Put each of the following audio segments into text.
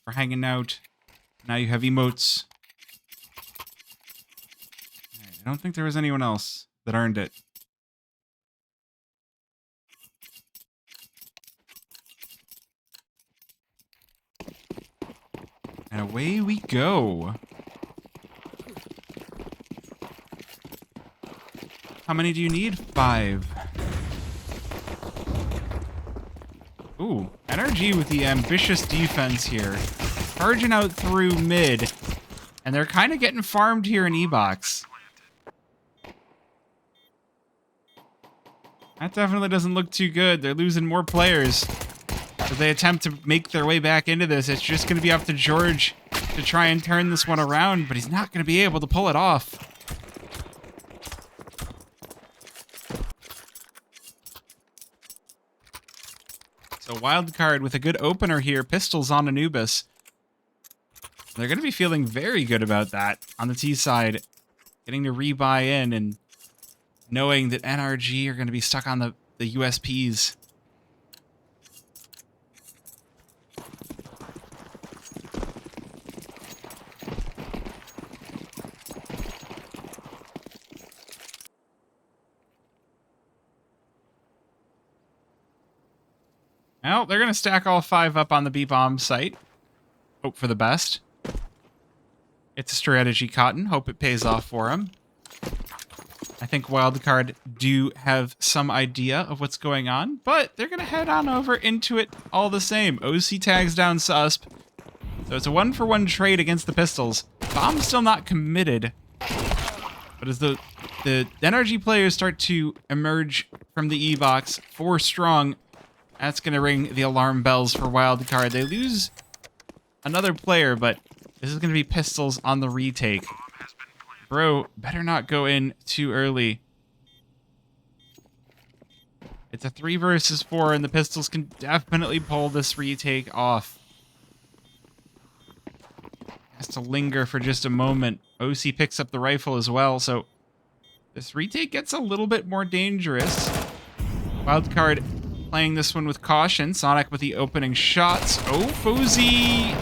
for hanging out. Now you have emotes. Right, I don't think there was anyone else that earned it. And away we go. How many do you need? 5. Ooh, NRG with the ambitious defense here. Charging out through mid. And they're kind of getting farmed here in E-Box. That definitely doesn't look too good. They're losing more players. As they attempt to make their way back into this, it's just going to be up to George to try and turn this one around, but he's not going to be able to pull it off. So Wildcard with a good opener here. Pistols on Anubis. They're going to be feeling very good about that on the T side. Getting to rebuy in and knowing that NRG are going to be stuck on the USPs. Well, they're going to stack all 5 up on the B-bomb site. Hope for the best. It's a strategy, Cotton. Hope it pays off for him. I think Wildcard do have some idea of what's going on, but they're going to head on over into it all the same. OC tags down Susp. So it's a 1-for-1 trade against the Pistols. Bomb's still not committed. But as the NRG players start to emerge from the E-Box 4 strong, that's going to ring the alarm bells for Wildcard. They lose another player, but this is going to be Pistols on the retake. Bro, better not go in too early. It's a 3 versus 4, and the Pistols can definitely pull this retake off. Has to linger for just a moment. OC picks up the rifle as well, so this retake gets a little bit more dangerous. Wildcard playing this one with caution. Sonic with the opening shots. Oh, Fozy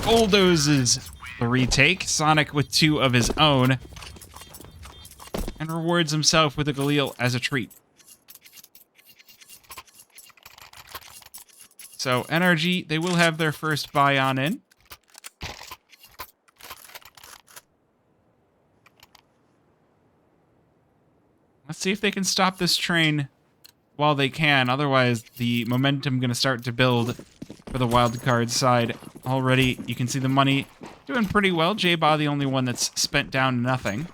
bulldozes the retake. Sonic with 2 of his own. And rewards himself with a Galil as a treat. So, NRG, they will have their first buy on in. Let's see if they can stop this train while they can. Otherwise, the momentum going to start to build for the Wildcard side. Already, you can see the money doing pretty well. J-Ba, the only one that's spent down nothing.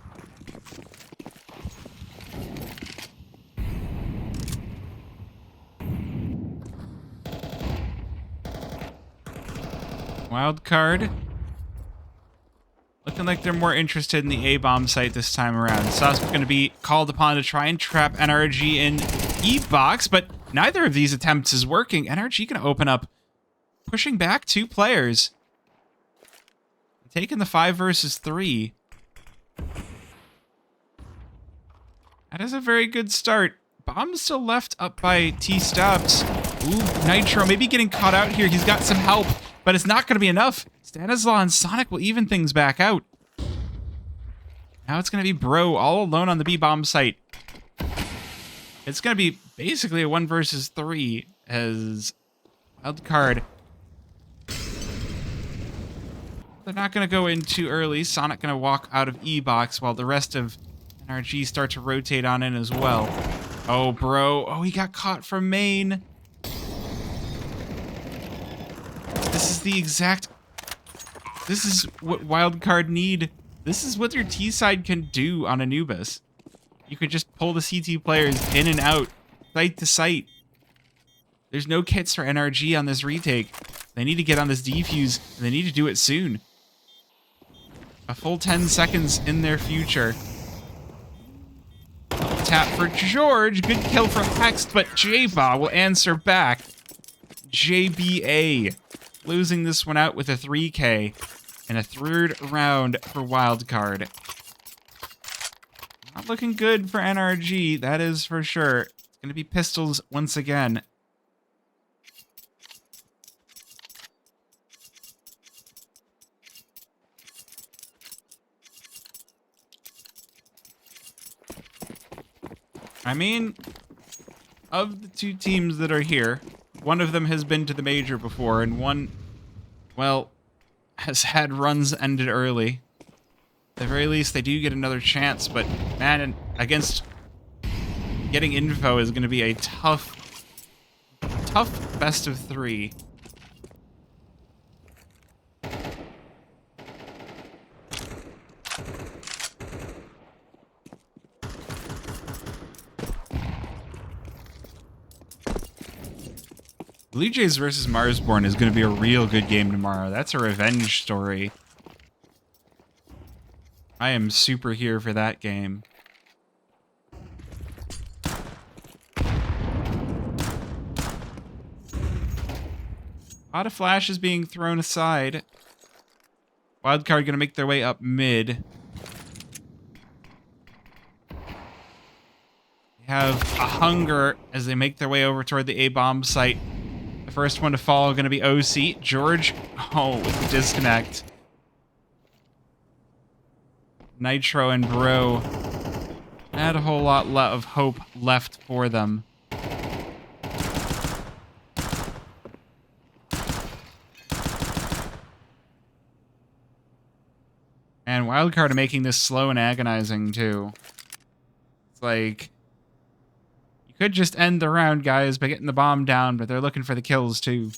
Wildcard looking like they're more interested in the A-bomb site this time around. Susp going to be called upon to try and trap NRG in E-Box, but neither of these attempts is working. NRG going to open up, pushing back 2 players. Taking the 5 versus 3. That is a very good start. Bomb's still left up by T-Stubs. Ooh, Nitro maybe getting caught out here. He's got some help, but it's not going to be enough. Stanislaw and Sonic will even things back out. Now it's going to be Bro all alone on the B-bomb site. It's going to be basically a 1 versus 3 as Wildcard. They're not going to go in too early. Sonic going to walk out of E-Box while the rest of NRG start to rotate on in as well. Oh, Bro. Oh, he got caught from main. This is the exact... This is what Wildcard need. This is what your T side can do on Anubis. You could just pull the CT players in and out, site to site. There's no kits for NRG on this retake. They need to get on this defuse, and they need to do it soon. A full 10 seconds in their future. Tap for George. Good kill for Hext, but J-Ba will answer back. JBA losing this one out with a 3K and a 3rd round for Wildcard. Not looking good for NRG, that is for sure. It's going to be Pistols once again. I mean, of the two teams that are here, one of them has been to the major before, and one, well, has had runs ended early. At the very least, they do get another chance, but man, against getting info is going to be a tough best of 3. Blue Jays versus Marsborn is going to be a real good game tomorrow. That's a revenge story. I am super here for that game. A lot of flashes being thrown aside. Wildcard going to make their way up mid. They have a hunger as they make their way over toward the A-bomb site. The first one to fall going to be OC. George, with the disconnect. Nitro and Bro not a whole lot of hope left for them. And Wildcard are making this slow and agonizing, too. It's like, you could just end the round, guys, by getting the bomb down, but they're looking for the kills, too.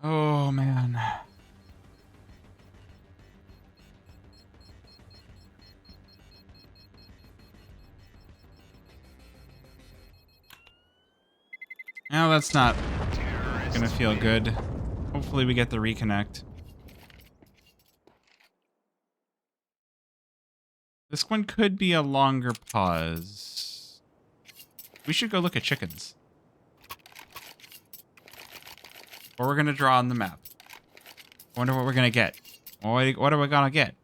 Oh, man. Now that's not gonna feel good. Hopefully we get the reconnect. This one could be a longer pause. We should go look at chickens. Or we're gonna draw on the map. I wonder what we're gonna get. What are we gonna get?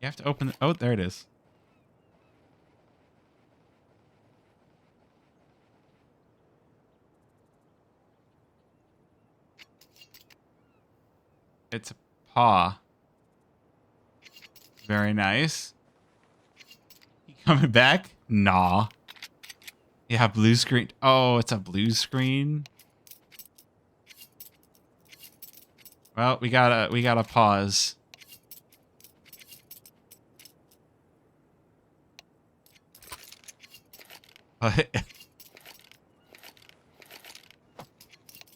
You have to open the... Oh, there it is. It's a paw. Very nice. You coming back? Nah. Yeah, blue screen. Oh, it's a blue screen. Well, we gotta pause.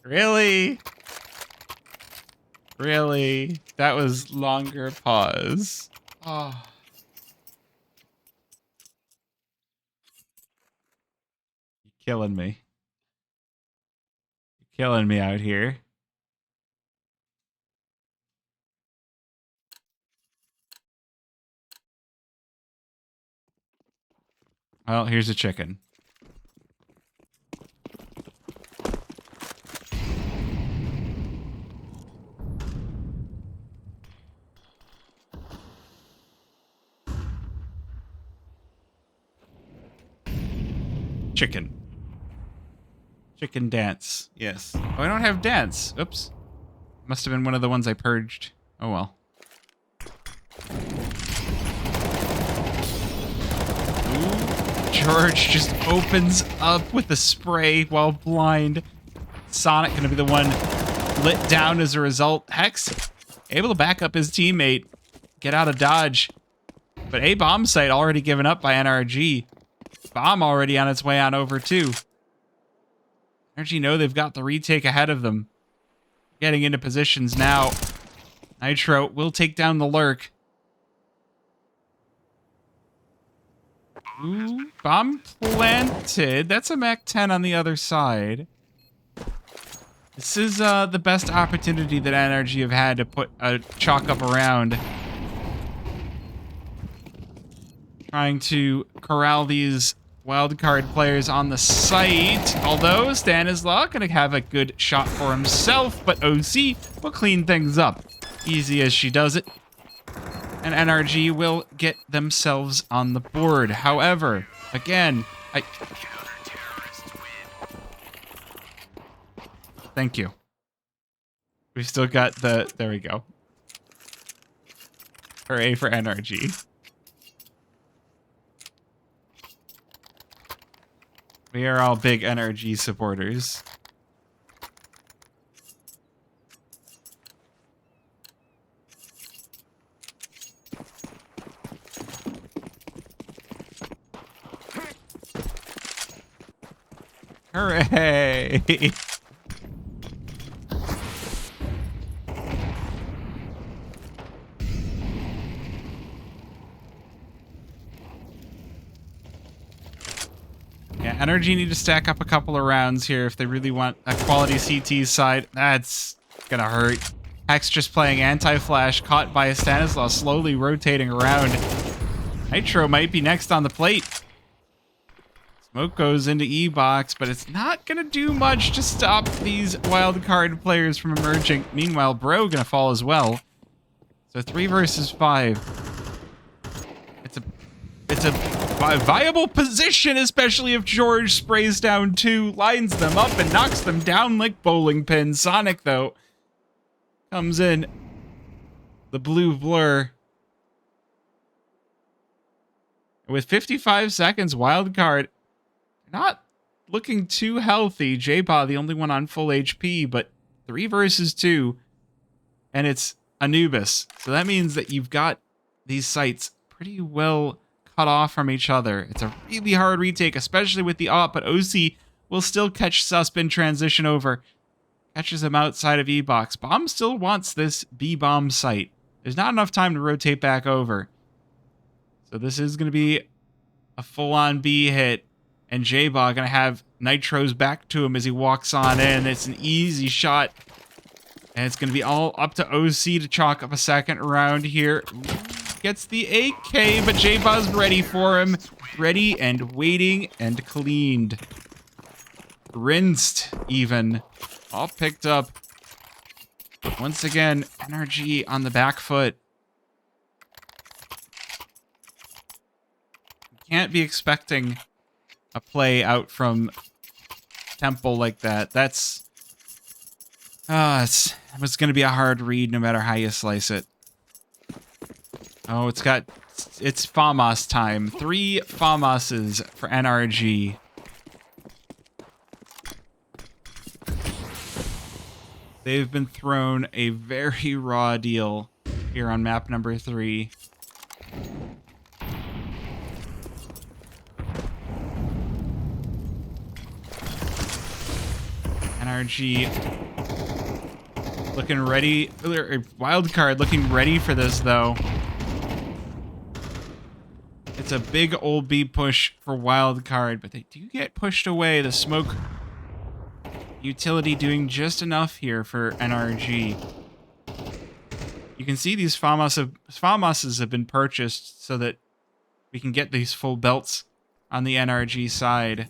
Really? Really? That was longer pause. Oh. You're killing me. You're killing me out here. Well, here's a chicken. Chicken. Chicken dance. Yes. Oh, I don't have dance. Oops. Must have been one of the ones I purged. Oh well. Ooh. George just opens up with a spray while blind. Sonic gonna be the one lit down as a result. Hex able to back up his teammate. Get out of dodge. But a bomb site already given up by NRG. Bomb already on its way on over too. NRG know they've got the retake ahead of them. Getting into positions now. Nitro will take down the lurk. Ooh, bomb planted. That's a Mac 10 on the other side. This is the best opportunity that NRG have had to put a chalk up around. Trying to corral these wildcard players on the site. Although Stanislaw gonna have a good shot for himself, but OC will clean things up. Easy as she does it. And NRG will get themselves on the board. However, again, Thank you. We've still got the... There we go. Hooray for NRG. We are all big NRG supporters. Hooray! Yeah, NRG need to stack up a couple of rounds here if they really want a quality CT side. That's gonna hurt. Hex just playing anti-flash, caught by a Stanislaw, slowly rotating around. Nitro might be next on the plate. Smoke goes into E-Box, but it's not gonna do much to stop these wildcard players from emerging. Meanwhile, Bro gonna fall as well. So 3 versus 5. It's a viable position, especially if George sprays down 2, lines them up, and knocks them down like bowling pins. Sonic, though, comes in. The blue blur. With 55 seconds, wildcard not looking too healthy. J-Paw, the only one on full HP, but 3 versus 2, and it's Anubis. So that means that you've got these sites pretty well cut off from each other. It's a really hard retake, especially with the AWP, but OC will still catch Suspin transition over. Catches him outside of E-Box. Bomb still wants this B-bomb site. There's not enough time to rotate back over. So this is going to be a full-on B hit. And J-Ball going to have Nitros back to him as he walks on in. It's an easy shot. And it's going to be all up to OC to chalk up a second round here. Gets the AK, but J-Ball's ready for him. Ready and waiting and cleaned. Rinsed, even. All picked up. Once again, NRG on the back foot. Can't be expecting a play out from Temple like that. That's... it was going to be a hard read no matter how you slice it. Oh, it's FAMAS time. 3 FAMASes for NRG. They've been thrown a very raw deal here on map number 3. NRG looking ready. Wildcard looking ready for this, though. It's a big old B push for Wildcard, but they do get pushed away. The smoke utility doing just enough here for NRG. You can see these FAMASes have been purchased so that we can get these full belts on the NRG side.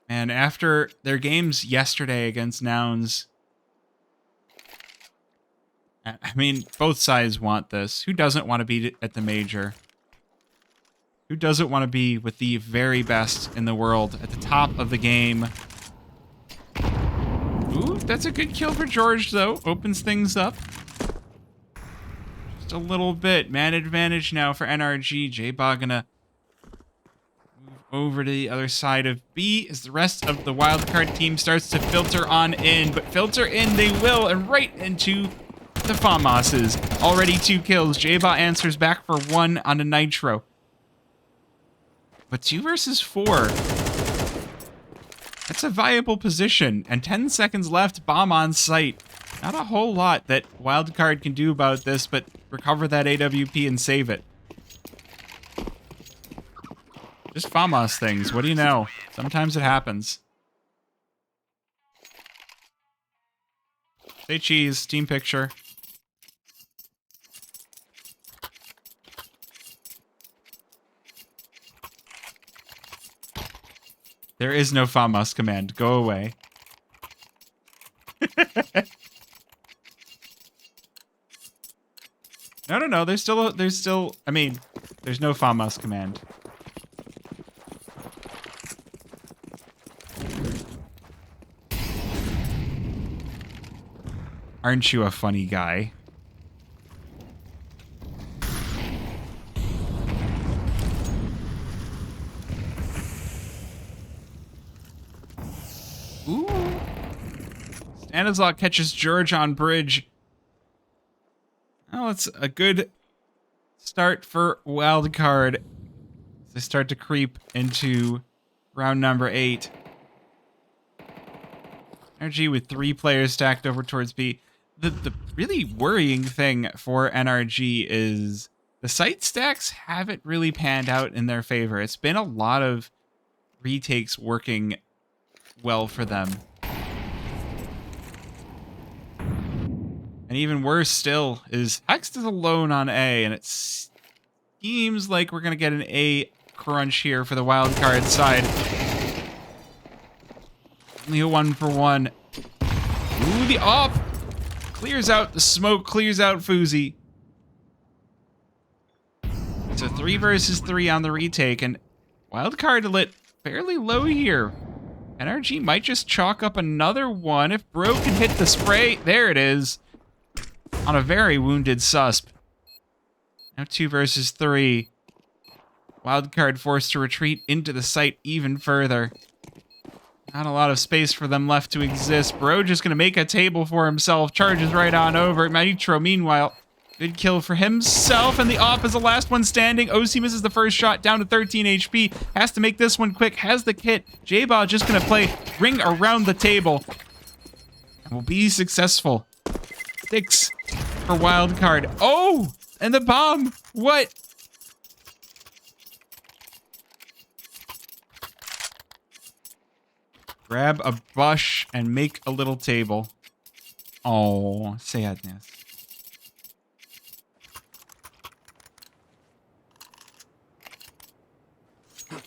And after their games yesterday against Nouns, I mean, both sides want this. Who doesn't want to be at the major? Who doesn't want to be with the very best in the world at the top of the game? Ooh, that's a good kill for George, though. Opens things up. Just a little bit. Man advantage now for NRG. J-Ba gonna over to the other side of B as the rest of the wildcard team starts to filter on in. But filter in they will, and right into the FAMASes. Already 2 kills. J-Ba answers back for 1 on a Nitro. But 2 versus 4. That's a viable position. And 10 seconds left, bomb on site. Not a whole lot that Wildcard can do about this, but recover that AWP and save it. Just FAMAS things. What do you know? Sometimes it happens. Say cheese. Team picture. There is no FAMAS command. Go away. No. There's still. I mean, there's no FAMAS command. Aren't you a funny guy? Ooh. Stanislaw catches George on bridge. Well, it's a good start for Wildcard as they start to creep into round number 8. NRG with 3 players stacked over towards B. The really worrying thing for NRG is the site stacks haven't really panned out in their favor. It's been a lot of retakes working well for them. And even worse still is Hext is alone on A, and it seems like we're going to get an A crunch here for the Wildcard side. Only a 1-for-1. Ooh, the op clears out the smoke, clears out Fuzi. So 3 versus 3 on the retake, and Wildcard lit fairly low here. NRG might just chalk up another one if Bro can hit the spray. There it is. On a very wounded susp. Now 2 versus 3. Wildcard forced to retreat into the site even further. Not a lot of space for them left to exist. Bro just going to make a table for himself. Charges right on over. Nitro, meanwhile, good kill for himself. And the op is the last one standing. OC misses the first shot, down to 13 HP. Has to make this one quick. Has the kit. J-Ball just going to play ring around the table. And will be successful. 6 for Wildcard. Oh! And the bomb! What? Grab a bush and make a little table. Oh, sadness.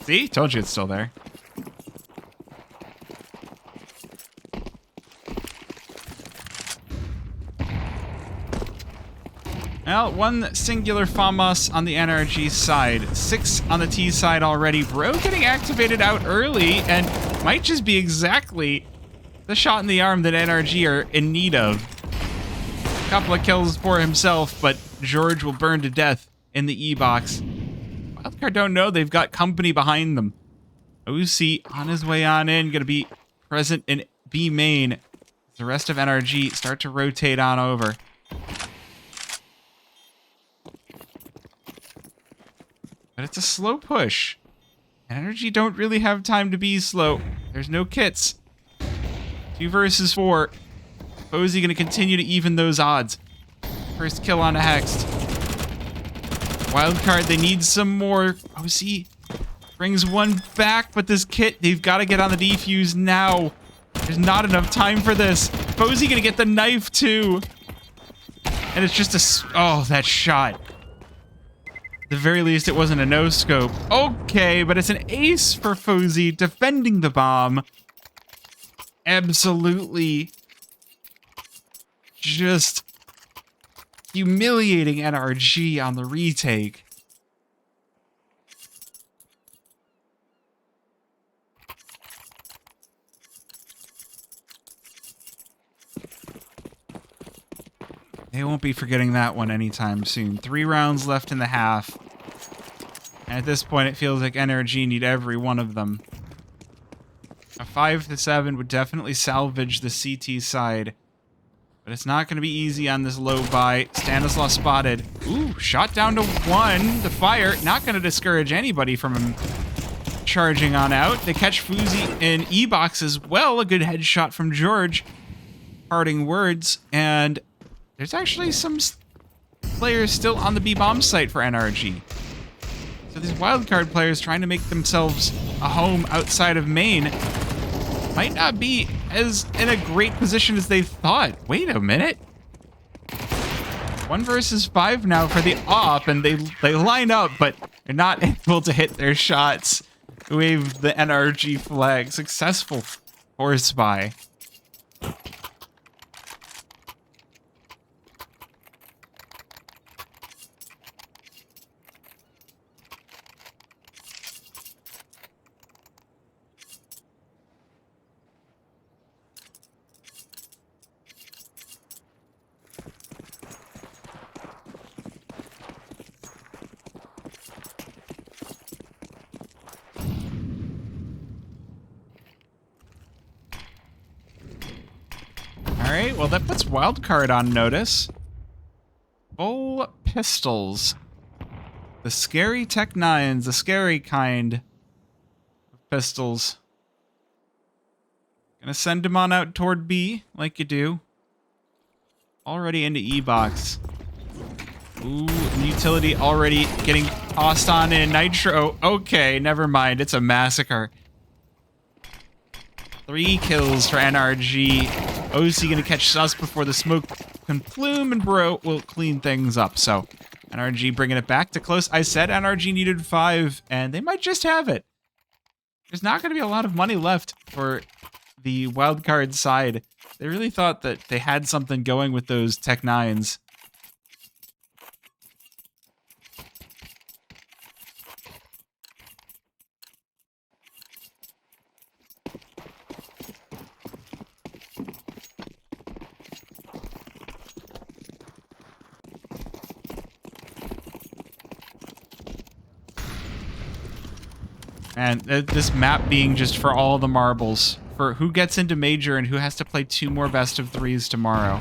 See? Told you it's still there. Well, 1 singular FAMAS on the NRG side. 6 on the T side already. Bro getting activated out early and might just be exactly the shot in the arm that NRG are in need of. A couple of kills for himself, but George will burn to death in the E-box. Wildcard don't know they've got company behind them. OC on his way on in, gonna be present in B main. The rest of NRG start to rotate on over. But it's a slow push. And NRG don't really have time to be slow. There's no kits. 2 versus 4. Posey gonna continue to even those odds. First kill on a Hext. Wildcard, they need some more. OC brings 1 back, but this kit, they've got to get on the defuse now. There's not enough time for this. Posey gonna get the knife too. And it's just a... Oh, that shot. At the very least, it wasn't a no-scope. Okay, but it's an ace for Fozy defending the bomb. Absolutely just humiliating NRG on the retake. They won't be forgetting that one anytime soon. 3 rounds left in the half. And at this point, it feels like NRG need every one of them. A 5-7 would definitely salvage the CT side. But it's not going to be easy on this low buy. Stanislaw spotted. Ooh, shot down to 1. The fire, not going to discourage anybody from him charging on out. They catch Fuzi in E-box as well. A good headshot from George. Parting words. And there's actually some players still on the B-bomb site for NRG. So these Wildcard players trying to make themselves a home outside of main might not be as in a great position as they thought. Wait a minute. 1 versus 5 now for the op, and they line up, but they're not able to hit their shots. waved the NRG flag. Successful force buy. Alright, well that puts Wildcard on notice. Full pistols. The scary Tech 9s, the scary kind of pistols. Gonna send him on out toward B, like you do. Already into E-Box. Ooh, utility already getting tossed on in. Nitro, okay, never mind. It's a massacre. 3 kills for NRG. OC gonna catch us before the smoke can plume, and Bro will clean things up. So, NRG bringing it back to close. I said NRG needed 5, and they might just have it. There's not gonna be a lot of money left for the wildcard side. They really thought that they had something going with those Tech 9s. And this map being just for all the marbles. For who gets into Major and who has to play 2 more best of 3s tomorrow.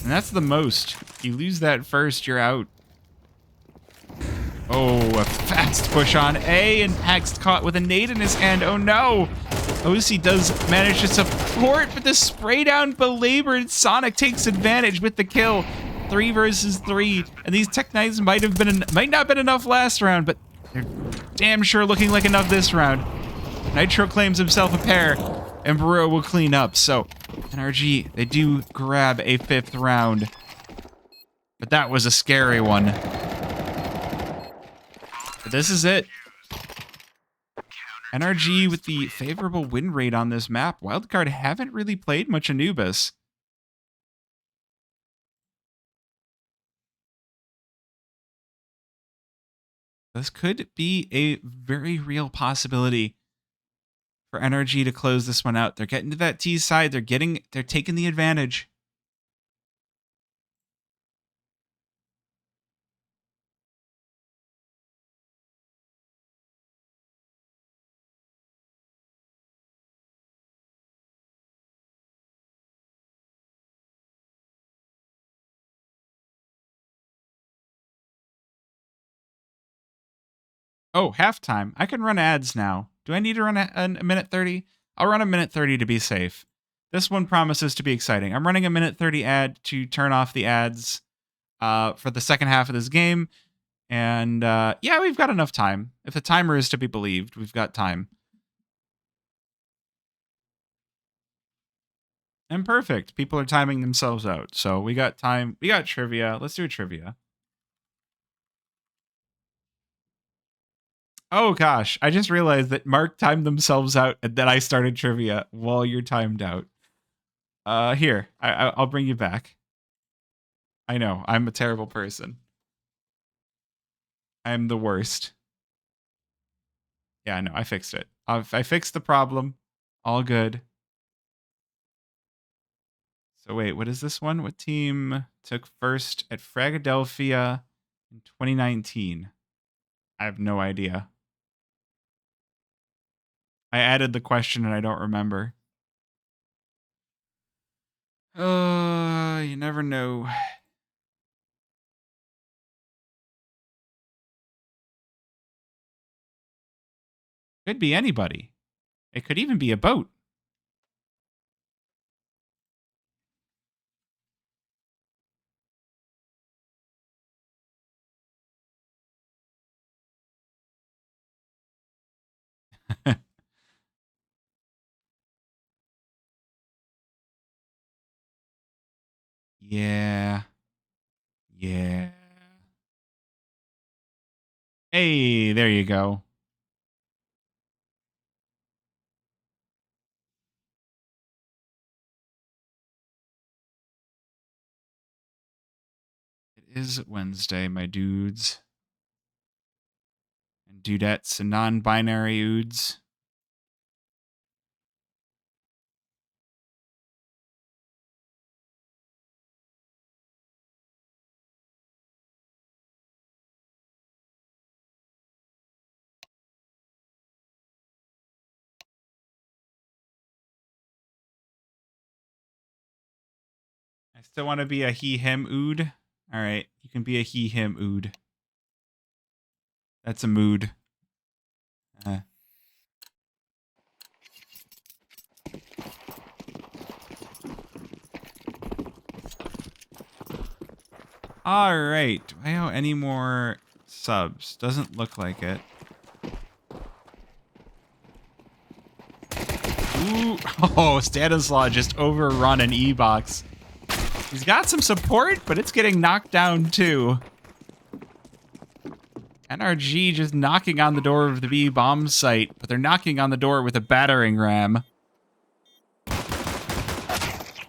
And that's the most. You lose that first, you're out. Oh, a fast push on A, and Hex caught with a nade in his hand. Oh no! OC does manage to support, but the spray down belabored. Sonic takes advantage with the kill. 3 versus 3, and these Tech 9s might not have been enough last round, but they're damn sure looking like enough this round. Nitro claims himself a pair, and Bro will clean up. So NRG, they do grab a 5th round, but that was a scary one. But this is it. NRG with the favorable win rate on this map. Wildcard haven't really played much Anubis. This could be a very real possibility for NRG to close this one out. They're getting to that T side. They're taking the advantage. Oh, halftime. I can run ads now. Do I need to run a minute 30? I'll run a minute 30 to be safe. This one promises to be exciting. I'm running a minute 30 ad to turn off the ads for the second half of this game. And yeah, we've got enough time. If the timer is to be believed, we've got time. And perfect. People are timing themselves out. So we got time. We got trivia. Let's do a trivia. Oh gosh, I just realized that Mark timed themselves out and then I started trivia while you're timed out. Here, I'll bring you back. I know, I'm a terrible person. I'm the worst. Yeah, no, I fixed it. I fixed the problem. All good. So wait, what is this one? What team took first at Fragadelphia in 2019? I have no idea. I added the question and I don't remember. You never know. Could be anybody. It could even be a boat. Yeah. Yeah. Hey, there you go. It is Wednesday, my dudes. And dudettes and non-binary oods. I still want to be a he, him ood. All right, you can be a he, him ood. That's a mood. All right. Do I owe any more subs? Doesn't look like it. Ooh. Oh, Stanislaw just overrun an E-box. He's got some support, but it's getting knocked down too. NRG just knocking on the door of the B bomb site, but they're knocking on the door with a battering ram.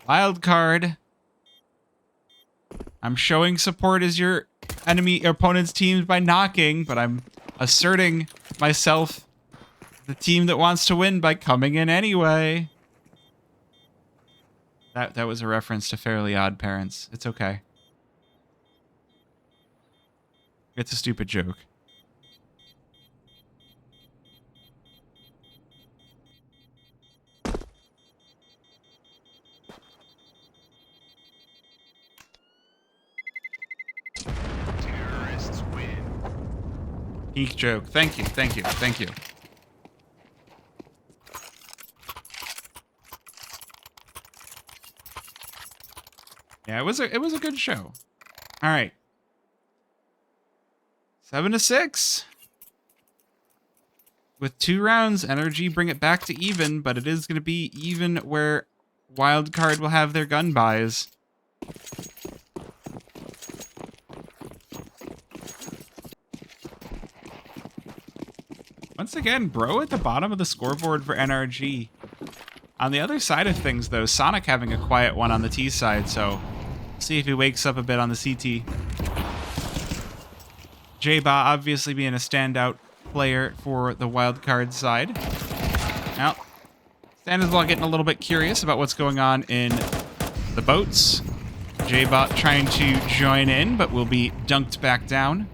Wildcard. I'm showing support as your opponent's teams by knocking, but I'm asserting myself the team that wants to win by coming in anyway. That was a reference to Fairly Odd Parents. It's okay. It's a stupid joke. Terrorists win. Peak joke. Thank you, thank you, thank you. Yeah, it was a good show. All right. 7-6. With 2 rounds, NRG bring it back to even, but it is going to be even where Wildcard will have their gun buys. Once again, bro at the bottom of the scoreboard for NRG. On the other side of things, though, Sonic having a quiet one on the T side, so see if he wakes up a bit on the CT. J-Ba obviously being a standout player for the Wildcard side. Now, Stanislaw getting a little bit curious about what's going on in the boats. J-Bot trying to join in, but will be dunked back down.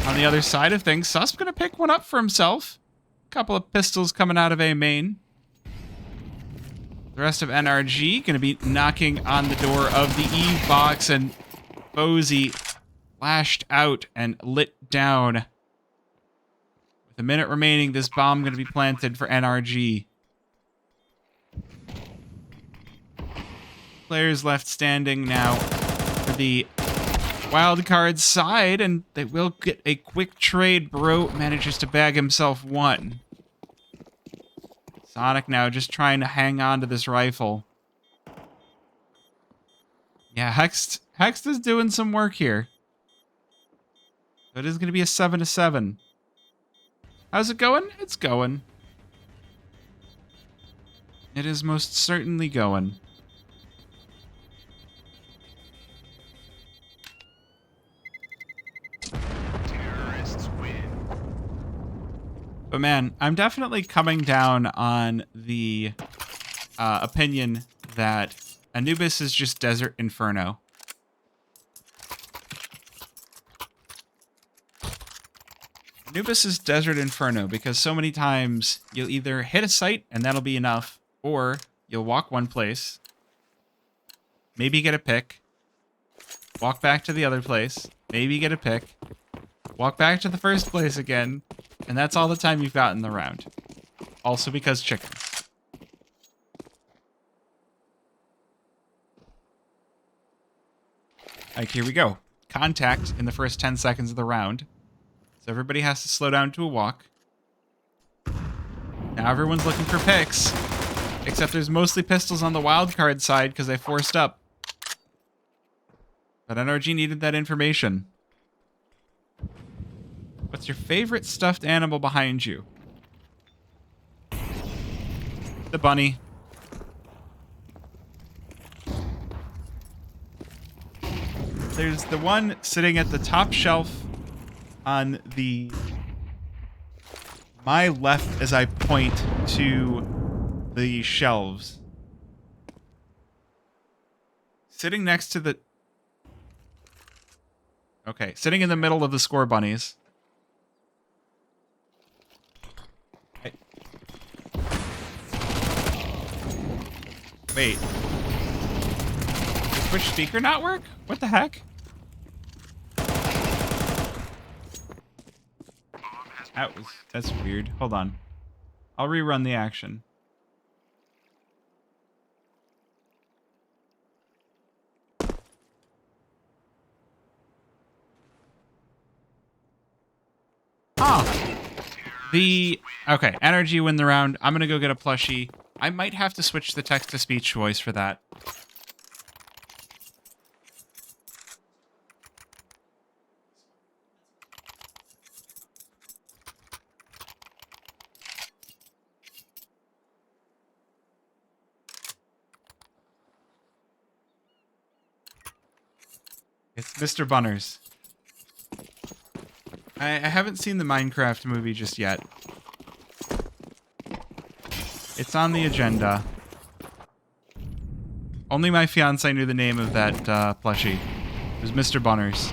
On the other side of things, Susp going to pick one up for himself. A couple of pistols coming out of A main. The rest of NRG going to be knocking on the door of the Eve box, and Bozy flashed out and lit down. With a minute remaining, this bomb going to be planted for NRG. Players left standing now for the Wildcard side, and they will get a quick trade. Bro manages to bag himself one. Sonic now just trying to hang on to this rifle. Yeah, Hext is doing some work here. So it is going to be a 7-7. How's it going? It's going. It is most certainly going. Terrorists win. But man, I'm definitely coming down on the opinion that Anubis is just Desert Inferno. Anubis is Desert Inferno because so many times you'll either hit a site and that'll be enough, or you'll walk one place, maybe get a pick, walk back to the other place, maybe get a pick, walk back to the first place again, and that's all the time you've got in the round. Also because chickens. Like, here we go. Contact in the first 10 seconds of the round. So everybody has to slow down to a walk. Now everyone's looking for picks. Except there's mostly pistols on the Wildcard side because they forced up. But NRG needed that information. What's your favorite stuffed animal behind you? The bunny. There's the one sitting at the top shelf on my left as I point to the shelves. Sitting next to the... Okay, sitting in the middle of the score bunnies. Wait. Did Twitch speaker not work? What the heck? That's weird. Hold on. I'll rerun the action. Okay, NRG win the round. I'm gonna go get a plushie. I might have to switch the text-to-speech voice for that. It's Mr. Bunners. I haven't seen the Minecraft movie just yet. It's on the agenda. Only my fiance knew the name of that plushie. It was Mr. Bunners.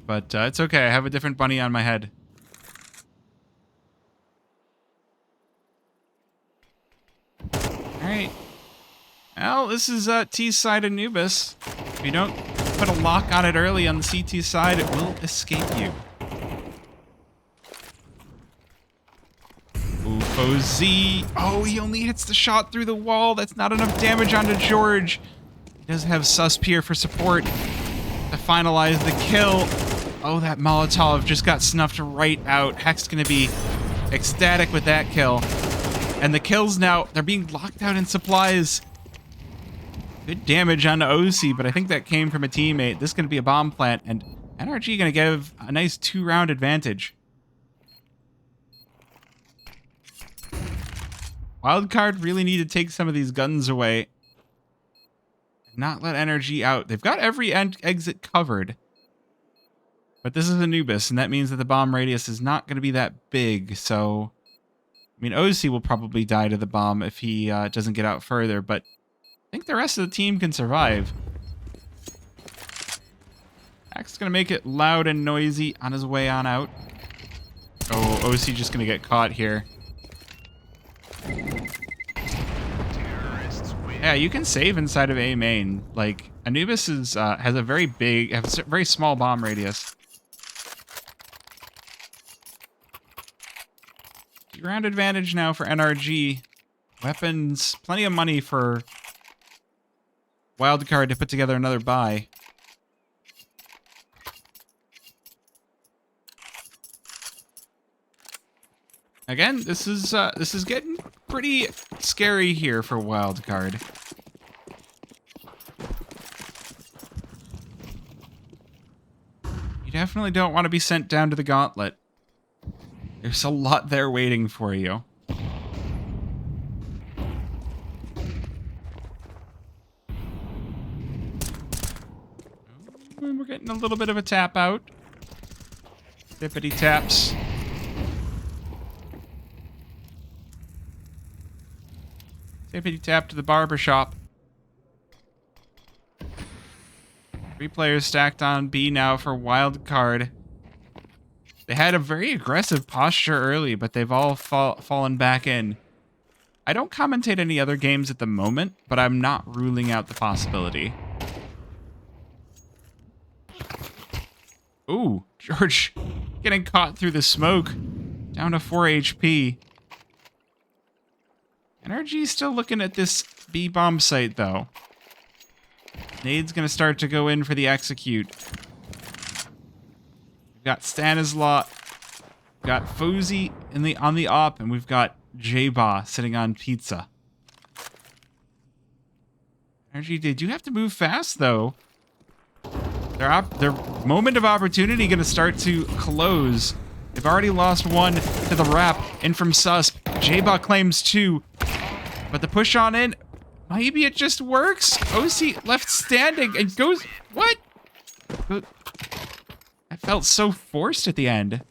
But it's okay. I have a different bunny on my head. Alright. Well, this is T side Anubis. If you don't put a lock on it early on the CT side, it will escape you. Ooh, OZ. Oh, he only hits the shot through the wall. That's not enough damage onto George. He does have Susp here for support to finalize the kill. Oh, that Molotov just got snuffed right out. Heck's going to be ecstatic with that kill. And the kills now, they're being locked out in supplies. Good damage onto OC, but I think that came from a teammate. This is going to be a bomb plant, and NRG going to give a nice 2-round advantage. Wildcard really need to take some of these guns away. And not let NRG out. They've got every exit covered. But this is Anubis, and that means that the bomb radius is not going to be that big, so... I mean, OC will probably die to the bomb if he doesn't get out further, but I think the rest of the team can survive. Axe is going to make it loud and noisy on his way on out. Oh, OC just going to get caught here. Yeah, you can save inside of A main. Like, Anubis is, has a very small bomb radius. Round advantage now for NRG. Weapons, plenty of money for Wildcard to put together another buy. Again, this is getting pretty scary here for Wildcard. You definitely don't want to be sent down to the gauntlet. There's a lot there waiting for you. We're getting a little bit of a tap out. Tippity taps. Tippity tap to the barbershop. 3 players stacked on B now for Wildcard. They had a very aggressive posture early, but they've all fallen back in. I don't commentate any other games at the moment, but I'm not ruling out the possibility. Ooh, George getting caught through the smoke. Down to 4 HP. NRG's still looking at this B-bomb site, though. Nade's going to start to go in for the execute. We've got Stanislaw, we've got Fozy on the op, and we've got J-Ba sitting on pizza. NRG, they do have to move fast, though. Their moment of opportunity going to start to close. They've already lost one to the Wrap. In from Susp. J-Bot claims 2. But the push on in, maybe it just works. OC left standing and goes... What? That felt so forced at the end.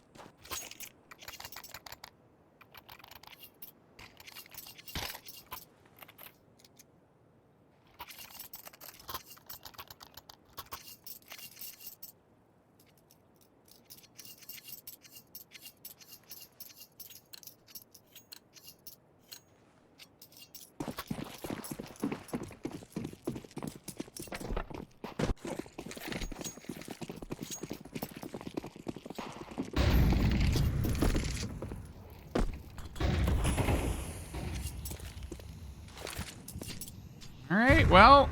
All right, well,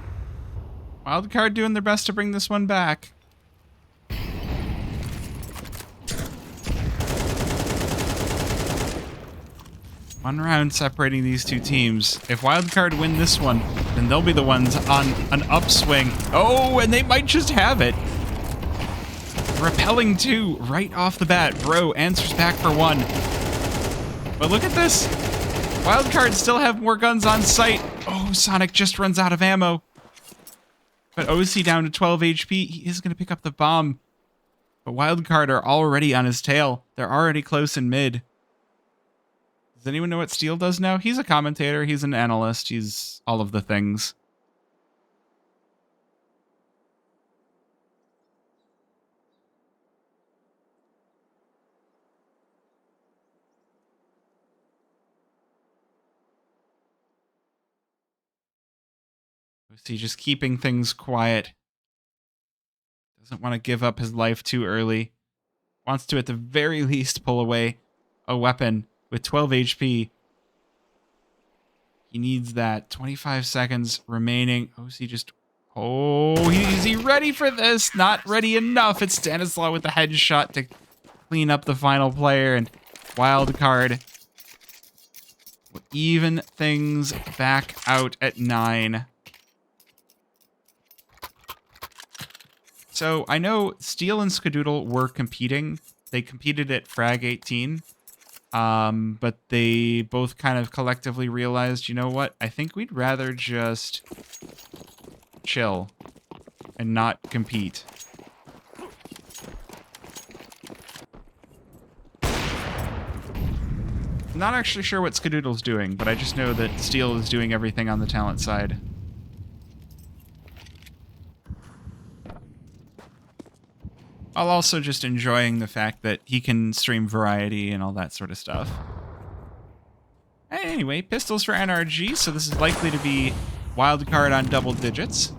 Wildcard doing their best to bring this one back. One round separating these two teams. If Wildcard win this one, then they'll be the ones on an upswing. Oh, and they might just have it. Repelling 2 right off the bat. Bro answers back for 1. But look at this. Wildcard still have more guns on site. Oh, Sonic just runs out of ammo. But OC down to 12 HP. He is going to pick up the bomb. But Wildcard are already on his tail. They're already close in mid. Does anyone know what Steel does now? He's a commentator. He's an analyst. He's all of the things. OC just keeping things quiet. Doesn't want to give up his life too early. Wants to, at the very least, pull away a weapon with 12 HP. He needs that. 25 seconds remaining. OC just... Oh, is he ready for this? Not ready enough. It's Stanislaw with the headshot to clean up the final player. And Wildcard will even things back out at 9. So I know Steel and Skadoodle were competing. They competed at Frag 18. But they both kind of collectively realized, you know what? I think we'd rather just chill and not compete. I'm not actually sure what Skadoodle's doing, but I just know that Steel is doing everything on the talent side. While also just enjoying the fact that he can stream variety and all that sort of stuff. Anyway, pistols for NRG, so this is likely to be Wildcard on double digits.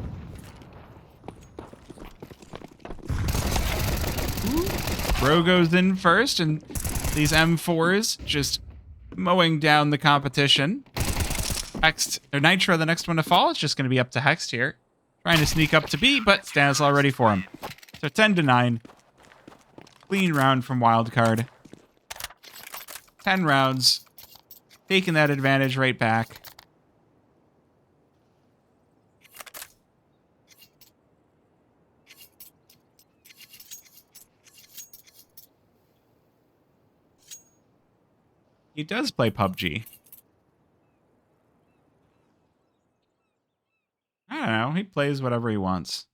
Bro goes in first, and these M4s just mowing down the competition. Hext, or Nitro, the next one to fall. It's just going to be up to Hext here. Trying to sneak up to B, but Stanislaw ready for him. So 10-9. Clean round from Wildcard. 10 rounds. Taking that advantage right back. He does play PUBG. I don't know. He plays whatever he wants.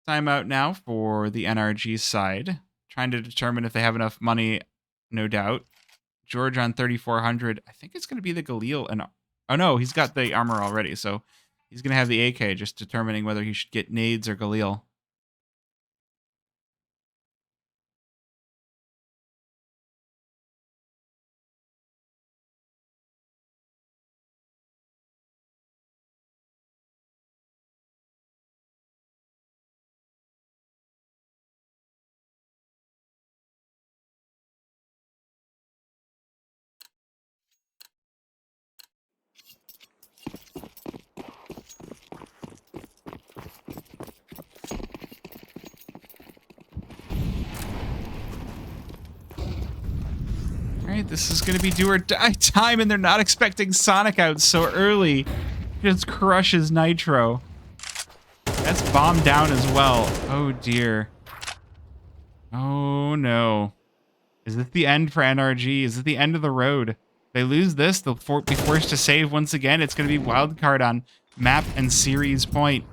Timeout now for the NRG side. Trying to determine if they have enough money, no doubt. George on 3,400. I think it's going to be the Galil. And oh no, he's got the armor already. So he's going to have the AK, just determining whether he should get nades or Galil. Alright, this is going to be do or die time, and they're not expecting Sonic out so early. Just crushes Nitro. That's bomb down as well. Oh, dear. Oh, no. Is this the end for NRG? Is it the end of the road? If they lose this, they'll be forced to save once again. It's going to be Wildcard on map and series point.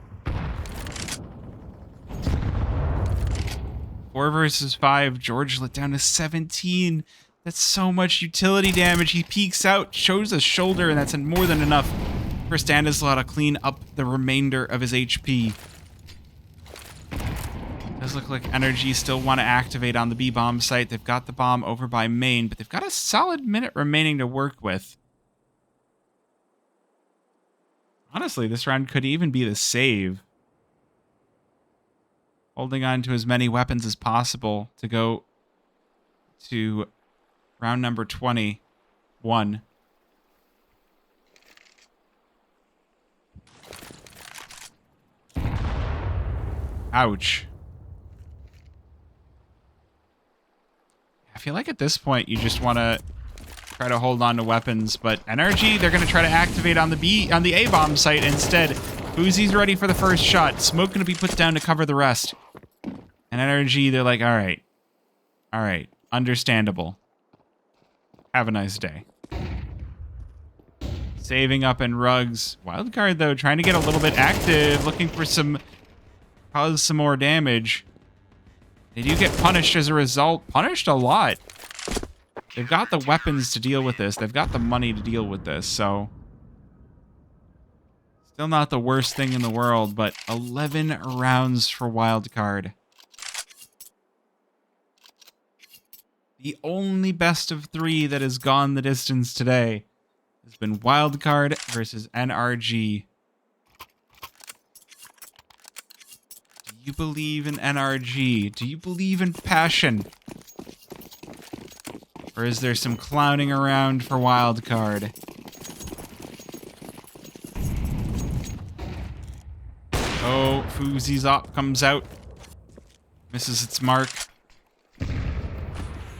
4 versus 5. George let down to 17. That's so much utility damage. He peeks out, shows a shoulder, and that's more than enough for Stanislaw to clean up the remainder of his HP. Does look like NRG still want to activate on the B-bomb site. They've got the bomb over by main, but they've got a solid minute remaining to work with. Honestly, this round could even be the save. Holding on to as many weapons as possible to go to round number 21. Ouch. I feel like at this point you just want to try to hold on to weapons, but NRG, they're going to try to activate on the A-bomb site instead. Uzi's ready for the first shot. Smoke going to be put down to cover the rest. And NRG, they're like, all right, understandable. Have a nice day. Saving up in rugs. Wildcard, though, trying to get a little bit active, looking for cause some more damage. They do get punished as a result. Punished a lot. They've got the weapons to deal with this. They've got the money to deal with this, so... Still not the worst thing in the world, but 11 rounds for Wildcard. The only best of 3 that has gone the distance today has been Wildcard versus NRG. Do you believe in NRG? Do you believe in passion? Or is there some clowning around for Wildcard? Oh, Fuzi's op comes out. Misses its mark.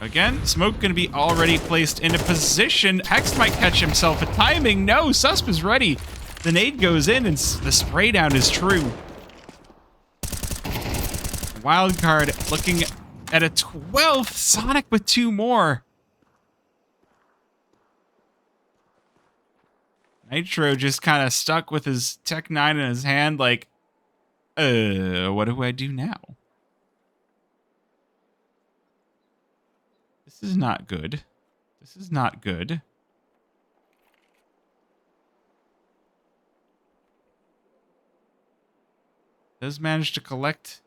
Again, Smoke gonna be already placed in a position. Hex might catch himself. A timing, no, Susp is ready. The nade goes in and the spray down is true. Wildcard looking at a 12th. Sonic with 2 more. Nitro just kind of stuck with his Tech 9 in his hand like, what do I do now? This is not good. This is not good. Does manage to collect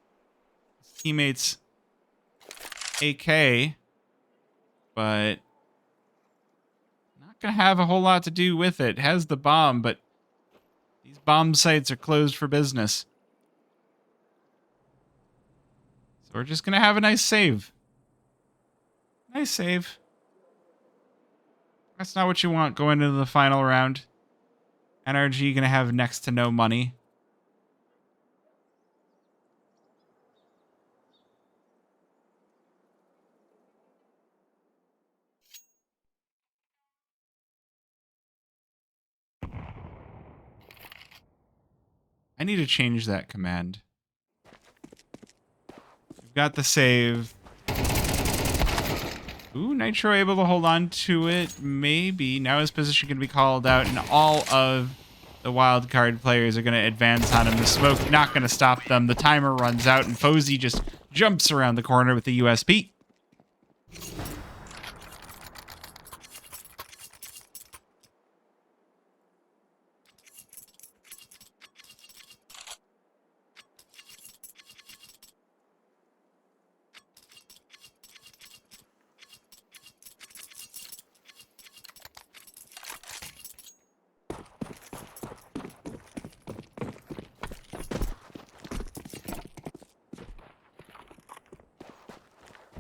his teammates' AK, but not gonna have a whole lot to do with it. Has the bomb, but these bomb sites are closed for business. So we're just gonna have a nice save. Nice save. That's not what you want going into the final round. NRG gonna have next to no money. I need to change that command. We've got the save. Ooh, Nitro able to hold on to it. Maybe. Now his position can be called out, and all of the Wildcard players are going to advance on him. The smoke not going to stop them. The timer runs out, and Fozy just jumps around the corner with the USP.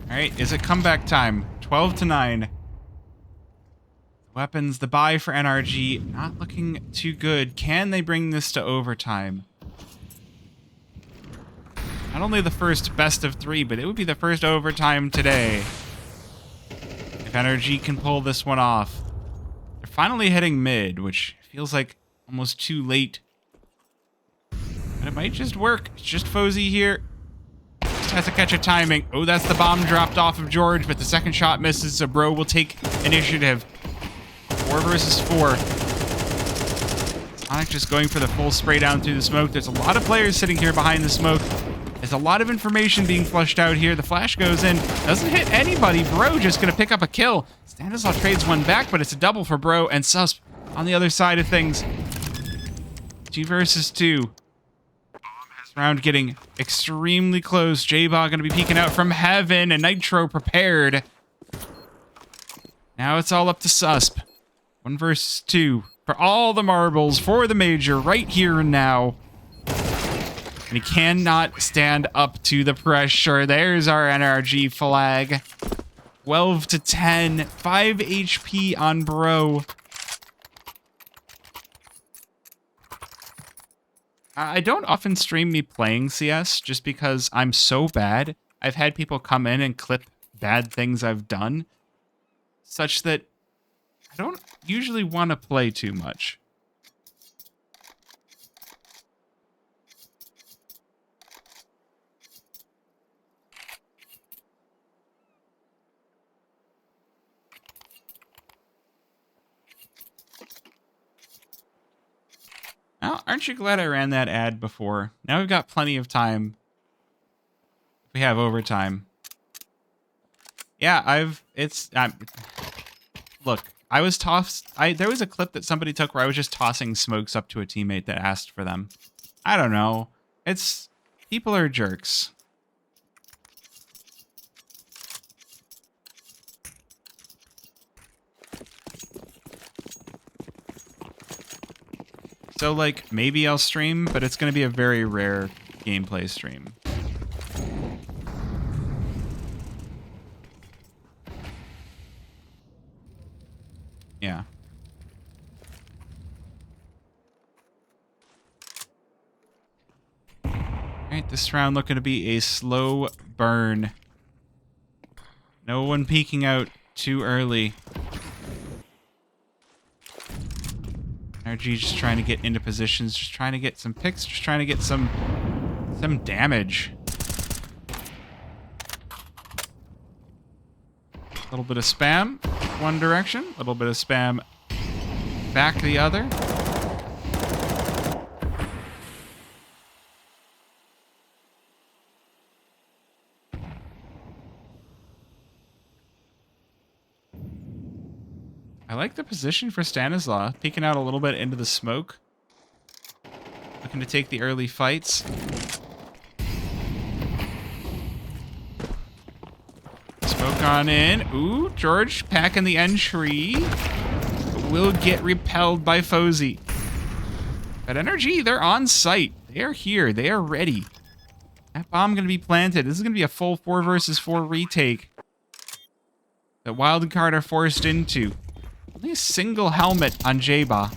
All right, is it comeback time? 12-9. Weapons, the buy for NRG, not looking too good. Can they bring this to overtime? Not only the first best of 3, but it would be the first overtime today. If NRG can pull this one off. They're finally hitting mid, which feels like almost too late. And it might just work. It's just Fozy here. Just has to catch a timing. Oh, that's the bomb dropped off of George, but the second shot misses, so Bro will take initiative. 4 versus 4. Sonic just going for the full spray down through the smoke. There's a lot of players sitting here behind the smoke. There's a lot of information being flushed out here. The flash goes in. Doesn't hit anybody. Bro just going to pick up a kill. Stanislaw trades one back, but it's a double for Bro and Susp on the other side of things. 2 versus 2. This round getting extremely close. J-Ball going to be peeking out from heaven, and Nitro prepared. Now it's all up to Susp. 1 versus 2. For all the marbles, for the major, right here and now. And he cannot stand up to the pressure. There's our NRG flag. 12 to 10. 5 HP on Bro. I don't often stream me playing CS just because I'm so bad. I've had people come in and clip bad things I've done, such that I don't usually want to play too much. Well, aren't you glad I ran that ad before? Now we've got plenty of time. We have overtime. Yeah, look, I was there was a clip that somebody took where I was just tossing smokes up to a teammate that asked for them. I don't know. People are jerks. So, like, maybe I'll stream, but it's going to be a very rare gameplay stream. Yeah. Alright, this round looking to be a slow burn. No one peeking out too early. NRG just trying to get into positions, just trying to get some picks, just trying to get some damage. A little bit of spam one direction, a little bit of spam back the other. I like the position for Stanislaw, peeking out a little bit into the smoke. Looking to take the early fights. Smoke on in. Ooh, George packing the entry. Will get repelled by Fozy. But NRG, they're on site. They are here. They are ready. That bomb going to be planted. This is going to be a full 4 versus 4 retake that Wildcard are forced into. Only a single helmet on J-Ba.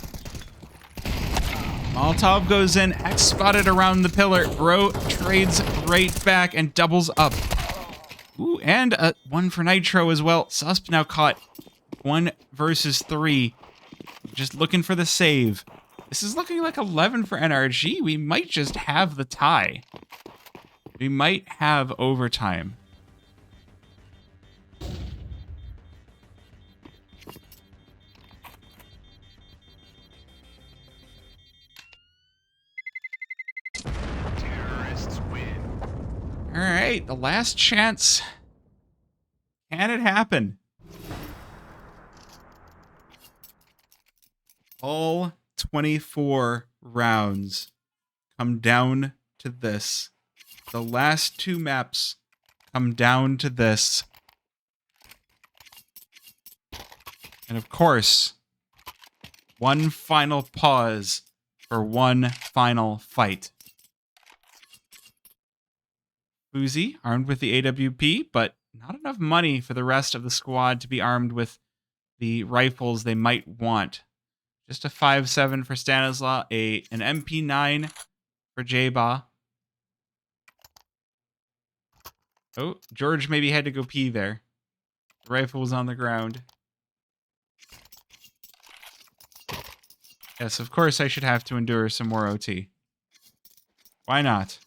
Molotov goes in, X spotted around the pillar. Bro trades right back and doubles up. Ooh, and a 1 for Nitro as well. Susp now caught 1 versus 3. Just looking for the save. This is looking like 11 for NRG. We might just have the tie. We might have overtime. All right, the last chance. Can it happen? All 24 rounds come down to this. The last 2 maps come down to this. And of course, one final pause for one final fight. Uzi, armed with the AWP, but not enough money for the rest of the squad to be armed with the rifles they might want. Just a 5.7 for Stanislaw, an MP9 for J-Ba. Oh, George maybe had to go pee there. The rifle was on the ground. Yes, of course I should have to endure some more OT. Why not?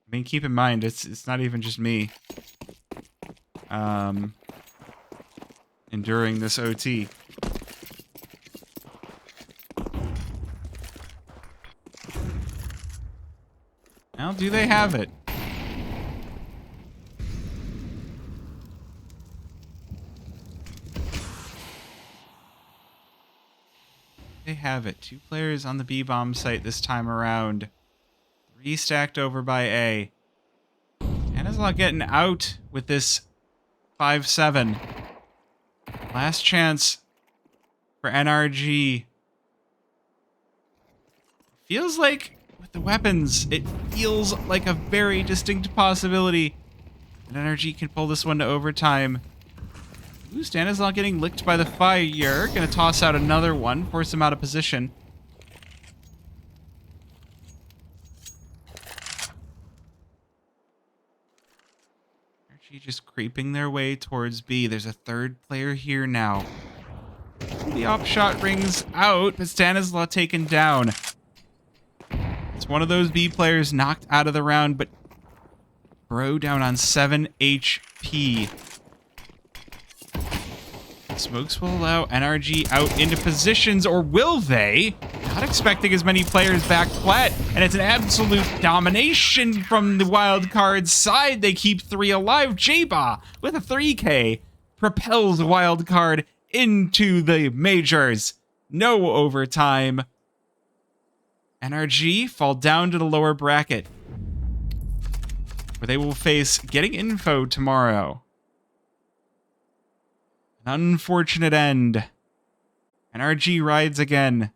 I mean, keep in mind, it's not even just me. Enduring this OT. Well, do they have it? They have it. 2 players on the B-bomb site this time around. 3 stacked over by A. Stanislaw getting out with this 5-7. Last chance for NRG. Feels like, with the weapons, it feels like a very distinct possibility that NRG can pull this one to overtime. Ooh, Stanislaw getting licked by the fire. Gonna toss out another one, force him out of position. NRG just creeping their way towards B. There's a 3rd player here now. The op shot rings out, but Stanislaw taken down. It's one of those B players knocked out of the round, but Bro down on 7 HP. Smokes will allow NRG out into positions, or will they? Not expecting as many players back flat, and it's an absolute domination from the Wildcard side. They keep 3 alive. J-Ba with a 3K propels Wildcard into the majors. No overtime. NRG fall down to the lower bracket, where they will face Getting Info tomorrow. An unfortunate end. NRG rides again.